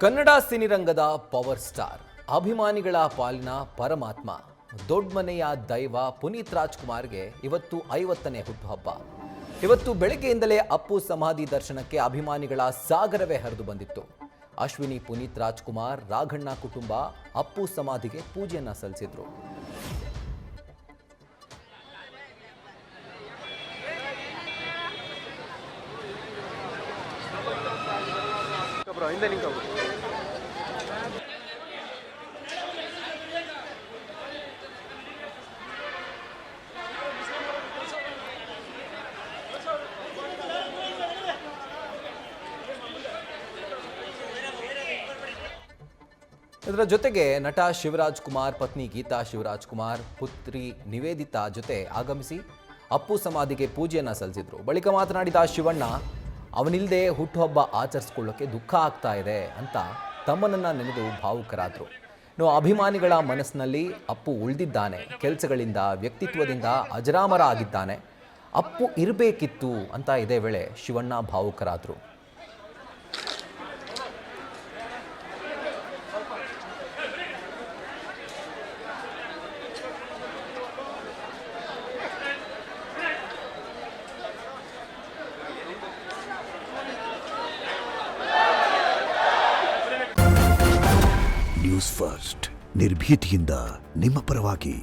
Kannada ಸಿನಿರಂಗದ power star, ಅಭಿಮಾನಿಗಳ ಪಾಲಿನ ಪರಮಾತ್ಮ, ದೊಡ್ಡ ಮನೆಯ ದೈವ ಪುನೀತ್ ರಾಜ್ಕುಮಾರ್ಗೆ ಇವತ್ತು 50ನೇ ಹುಟ್ಟುಹಬ್ಬ. ಇವತ್ತು ಬೆಳಗ್ಗೆಯಿಂದಲೇ ಅಪ್ಪು ಸಮಾಧಿ ದರ್ಶನಕ್ಕೆ ಅಭಿಮಾನಿಗಳ ಸಾಗರವೇ ಹರಿದು ಬಂದಿತ್ತು. ಅಶ್ವಿನಿ ಪುನೀತ್ ರಾಜ್ಕುಮಾರ್, ರಾಘಣ್ಣ ಕುಟುಂಬ ಅಪ್ಪು ಸಮಾಧಿಗೆ ಪೂಜೆಯನ್ನ ಸಲ್ಲಿಸಿದ್ರು. ಇದರ ಜೊತೆಗೆ ನಟ ಶಿವರಾಜ್ ಕುಮಾರ್, ಪತ್ನಿ ಗೀತಾ ಶಿವರಾಜ್ ಕುಮಾರ್, ಪುತ್ರಿ ನಿವೇದಿತಾ ಜೊತೆ ಆಗಮಿಸಿ ಅಪ್ಪು ಸಮಾಧಿಗೆ ಪೂಜೆಯನ್ನ ಸಲ್ಲಿಸಿದ್ರು. ಬಳಿಕ ಮಾತನಾಡಿದ ಶಿವಣ್ಣ, ಅವನಿಲ್ಲದೆ ಹುಟ್ಟುಹಬ್ಬ ಆಚರಿಸಿಕೊಳ್ಳೋಕೆ ದುಃಖ ಆಗ್ತಾ ಇದೆ ಅಂತ ತಮ್ಮನನ್ನ ನೆನೆದು ಭಾವುಕರಾದರು. ಇನ್ನು ಅಭಿಮಾನಿಗಳ ಮನಸ್ಸಿನಲ್ಲಿ ಅಪ್ಪು ಉಳಿದಿದ್ದಾನೆ, ಕೆಲಸಗಳಿಂದ ವ್ಯಕ್ತಿತ್ವದಿಂದ ಅಜರಾಮರ ಆಗಿದ್ದಾನೆ, ಅಪ್ಪು ಇರಬೇಕಿತ್ತು ಅಂತ ಇದೇ ವೇಳೆ ಶಿವಣ್ಣ ಭಾವುಕರಾದರು. ನ್ಯೂಸ್ ಫಸ್ಟ್, ನಿರ್ಭೀತಿಯಿಂದ ನಿಮ್ಮ ಪರವಾಗಿ.